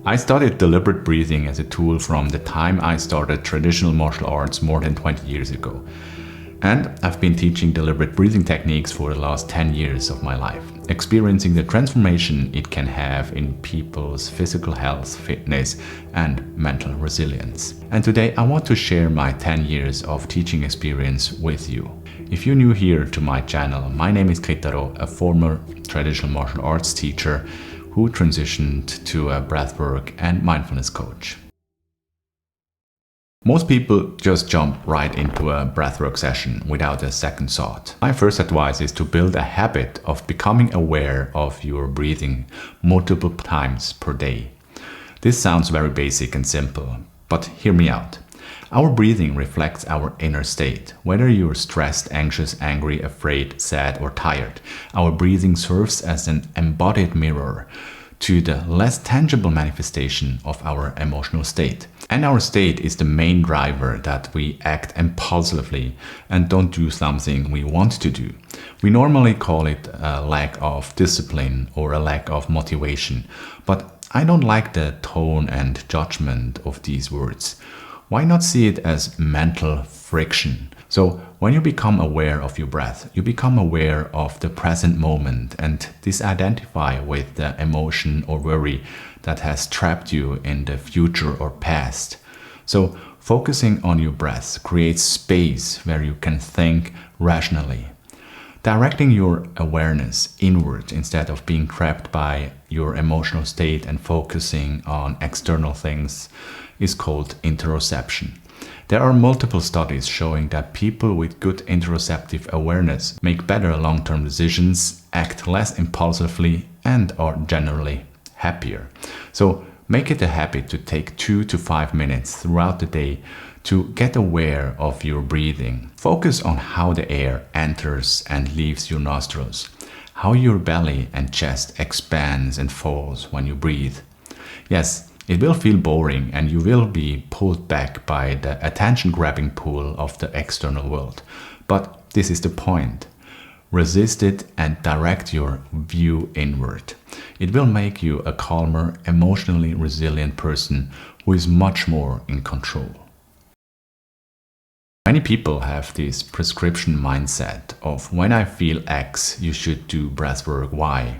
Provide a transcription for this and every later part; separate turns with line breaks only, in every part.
I studied deliberate breathing as a tool from the time I started traditional martial arts more than 20 years ago. And I've been teaching deliberate breathing techniques for the last 10 years of my life, experiencing the transformation it can have in people's physical health, fitness, and mental resilience. And today I want to share my 10 years of teaching experience with you. If you're new here to my channel, my name is Kitaro, a former traditional martial arts teacher who transitioned to a breathwork and mindfulness coach. Most people just jump right into a breathwork session without a second thought. My first advice is to build a habit of becoming aware of your breathing multiple times per day. This sounds very basic and simple, but hear me out. Our breathing reflects our inner state. Whether you're stressed, anxious, angry, afraid, sad, or tired, our breathing serves as an embodied mirror to the less tangible manifestation of our emotional state. And our state is the main driver that we act impulsively and don't do something we want to do. We normally call it a lack of discipline or a lack of motivation, but I don't like the tone and judgment of these words. Why not see it as mental friction? So when you become aware of your breath, you become aware of the present moment and disidentify with the emotion or worry that has trapped you in the future or past. So focusing on your breath creates space where you can think rationally. Directing your awareness inward instead of being trapped by your emotional state and focusing on external things is called interoception. There are multiple studies showing that people with good interoceptive awareness make better long-term decisions, act less impulsively, and are generally happier. So make it a habit to take 2 to 5 minutes throughout the day to get aware of your breathing. Focus on how the air enters and leaves your nostrils, how your belly and chest expands and falls when you breathe. Yes, it will feel boring and you will be pulled back by the attention-grabbing pull of the external world. But this is the point. Resist it and direct your view inward. It will make you a calmer, emotionally resilient person who is much more in control. Many people have this prescription mindset of when I feel X, you should do breathwork Y.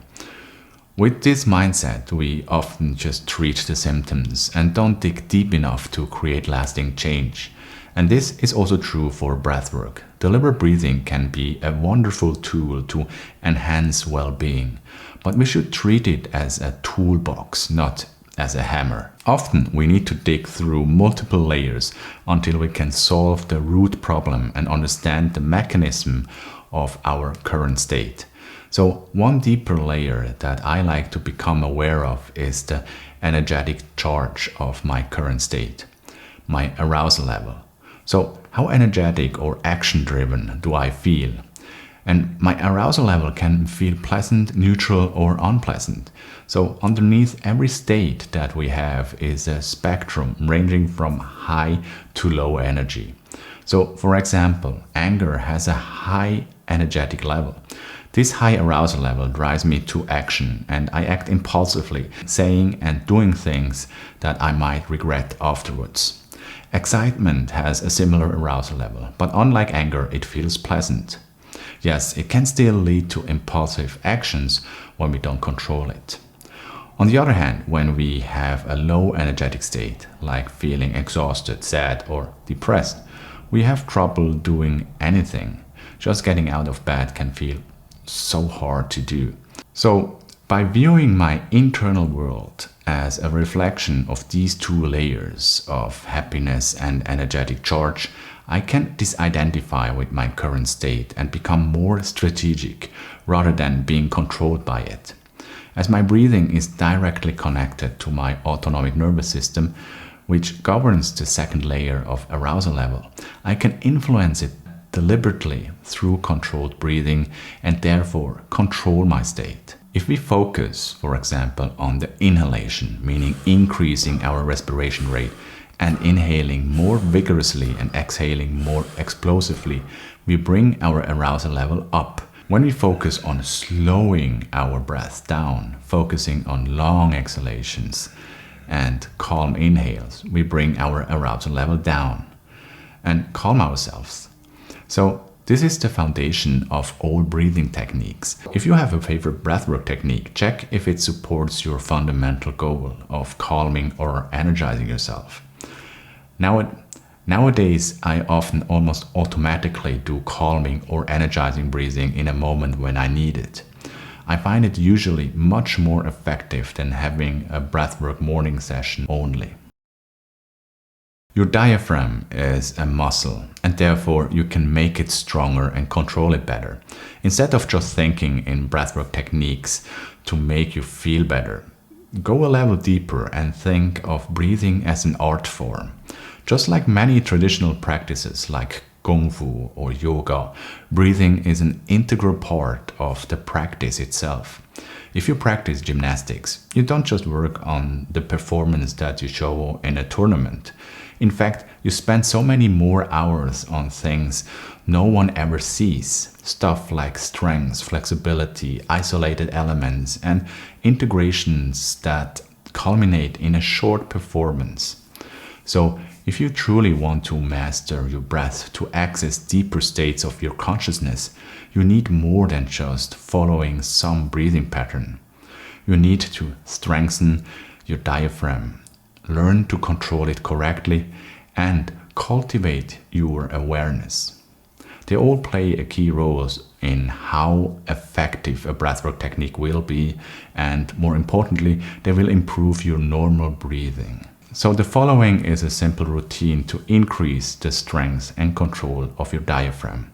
With this mindset, we often just treat the symptoms and don't dig deep enough to create lasting change. And this is also true for breathwork. Deliberate breathing can be a wonderful tool to enhance well-being, but we should treat it as a toolbox, not as a hammer. Often we need to dig through multiple layers until we can solve the root problem and understand the mechanism of our current state. So one deeper layer that I like to become aware of is the energetic charge of my current state, my arousal level. So how energetic or action-driven do I feel? And my arousal level can feel pleasant, neutral, or unpleasant. So underneath every state that we have is a spectrum ranging from high to low energy. So for example, anger has a high energetic level. This high arousal level drives me to action and I act impulsively, saying and doing things that I might regret afterwards. Excitement has a similar arousal level, but unlike anger, it feels pleasant. Yes, it can still lead to impulsive actions when we don't control it. On the other hand, when we have a low energetic state, like feeling exhausted, sad, or depressed, we have trouble doing anything. Just getting out of bed can feel so hard to do. So by viewing my internal world as a reflection of these two layers of happiness and energetic charge, I can disidentify with my current state and become more strategic rather than being controlled by it. As my breathing is directly connected to my autonomic nervous system, which governs the second layer of arousal level, I can influence it deliberately through controlled breathing and therefore control my state. If we focus, for example, on the inhalation, meaning increasing our respiration rate and inhaling more vigorously and exhaling more explosively, we bring our arousal level up. When we focus on slowing our breath down, focusing on long exhalations and calm inhales, we bring our arousal level down and calm ourselves. So this is the foundation of all breathing techniques. If you have a favorite breathwork technique, check if it supports your fundamental goal of calming or energizing yourself. Nowadays, I often almost automatically do calming or energizing breathing in a moment when I need it. I find it usually much more effective than having a breathwork morning session only. Your diaphragm is a muscle, and therefore you can make it stronger and control it better. Instead of just thinking in breathwork techniques to make you feel better, go a level deeper and think of breathing as an art form. Just like many traditional practices like Kung Fu or yoga, breathing is an integral part of the practice itself. If you practice gymnastics, you don't just work on the performance that you show in a tournament. In fact, you spend so many more hours on things no one ever sees. Stuff like strength, flexibility, isolated elements, and integrations that culminate in a short performance. So, if you truly want to master your breath to access deeper states of your consciousness, you need more than just following some breathing pattern. You need to strengthen your diaphragm, learn to control it correctly, and cultivate your awareness. They all play a key role in how effective a breathwork technique will be, and more importantly, they will improve your normal breathing. So the following is a simple routine to increase the strength and control of your diaphragm.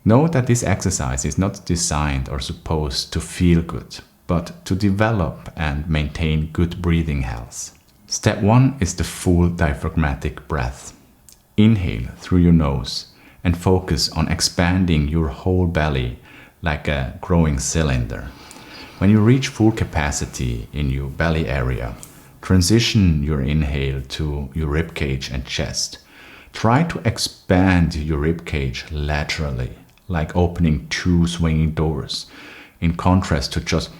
Note that this exercise is not designed or supposed to feel good, but to develop and maintain good breathing health. Step 1 is the full diaphragmatic breath. Inhale through your nose and focus on expanding your whole belly like a growing cylinder. When you reach full capacity in your belly area, transition your inhale to your ribcage and chest. Try to expand your ribcage laterally, like opening 2 swinging doors, in contrast to just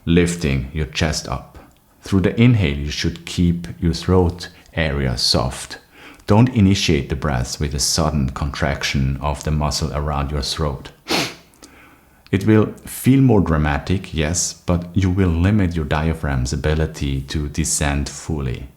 lifting your chest up. Through the inhale, you should keep your throat area soft. Don't initiate the breath with a sudden contraction of the muscle around your throat. It will feel more dramatic, yes, but you will limit your diaphragm's ability to descend fully.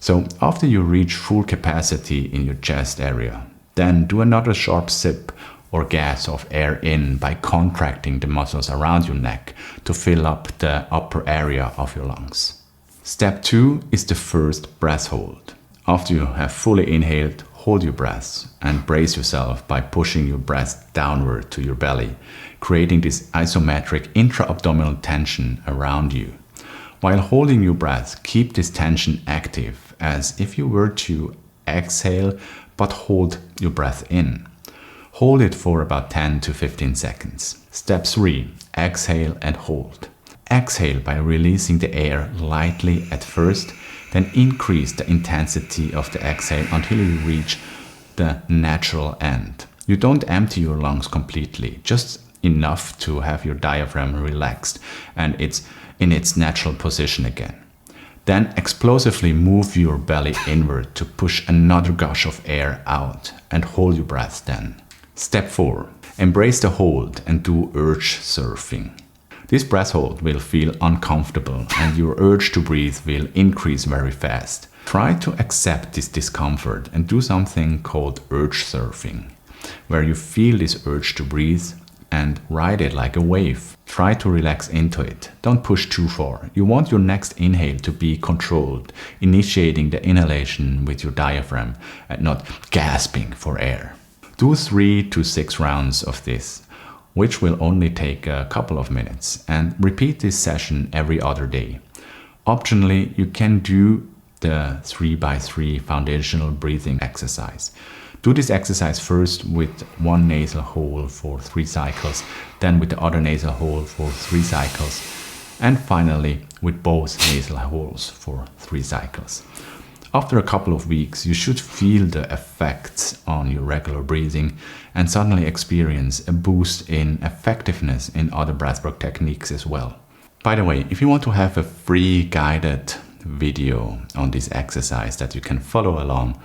So after you reach full capacity in your chest area, then do another sharp sip or gas of air in by contracting the muscles around your neck to fill up the upper area of your lungs. Step 2 is the first breath hold. After you have fully inhaled, hold your breath and brace yourself by pushing your breath downward to your belly, creating this isometric intra-abdominal tension around you. While holding your breath, keep this tension active as if you were to exhale but hold your breath in. Hold it for about 10 to 15 seconds. Step 3. Exhale and hold. Exhale by releasing the air lightly at first, then increase the intensity of the exhale until you reach the natural end. You don't empty your lungs completely, just enough to have your diaphragm relaxed and it's in its natural position again. Then explosively move your belly inward to push another gush of air out and hold your breath then. Step 4. Embrace the hold and do urge surfing. This breath hold will feel uncomfortable and your urge to breathe will increase very fast. Try to accept this discomfort and do something called urge surfing, where you feel this urge to breathe and ride it like a wave. Try to relax into it. Don't push too far. You want your next inhale to be controlled, initiating the inhalation with your diaphragm and not gasping for air. Do 3 to 6 rounds of this, which will only take a couple of minutes, and repeat this session every other day. Optionally, you can do the 3x3 foundational breathing exercise. Do this exercise first with one nasal hole for 3 cycles, then with the other nasal hole for 3 cycles, and finally with both nasal holes for 3 cycles. After a couple of weeks, you should feel the effects on your regular breathing and suddenly experience a boost in effectiveness in other breathwork techniques as well. By the way, if you want to have a free guided video on this exercise that you can follow along,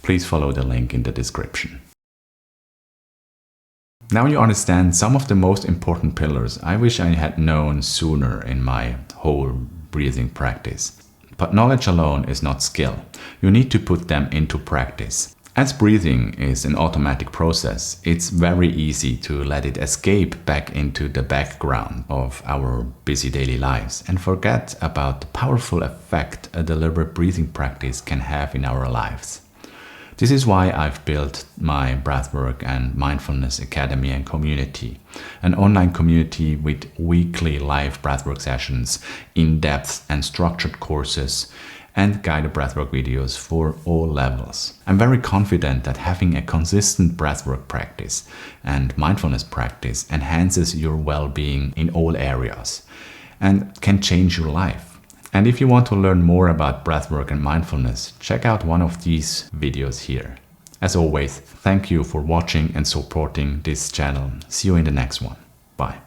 please follow the link in the description. Now you understand some of the most important pillars I wish I had known sooner in my whole breathing practice. But knowledge alone is not skill. You need to put them into practice. As breathing is an automatic process, it's very easy to let it escape back into the background of our busy daily lives and forget about the powerful effect a deliberate breathing practice can have in our lives. This is why I've built my Breathwork and Mindfulness Academy and community, an online community with weekly live Breathwork sessions, in-depth and structured courses, and guided Breathwork videos for all levels. I'm very confident that having a consistent Breathwork practice and mindfulness practice enhances your well-being in all areas and can change your life. And if you want to learn more about breathwork and mindfulness, check out one of these videos here. As always, thank you for watching and supporting this channel. See you in the next one. Bye.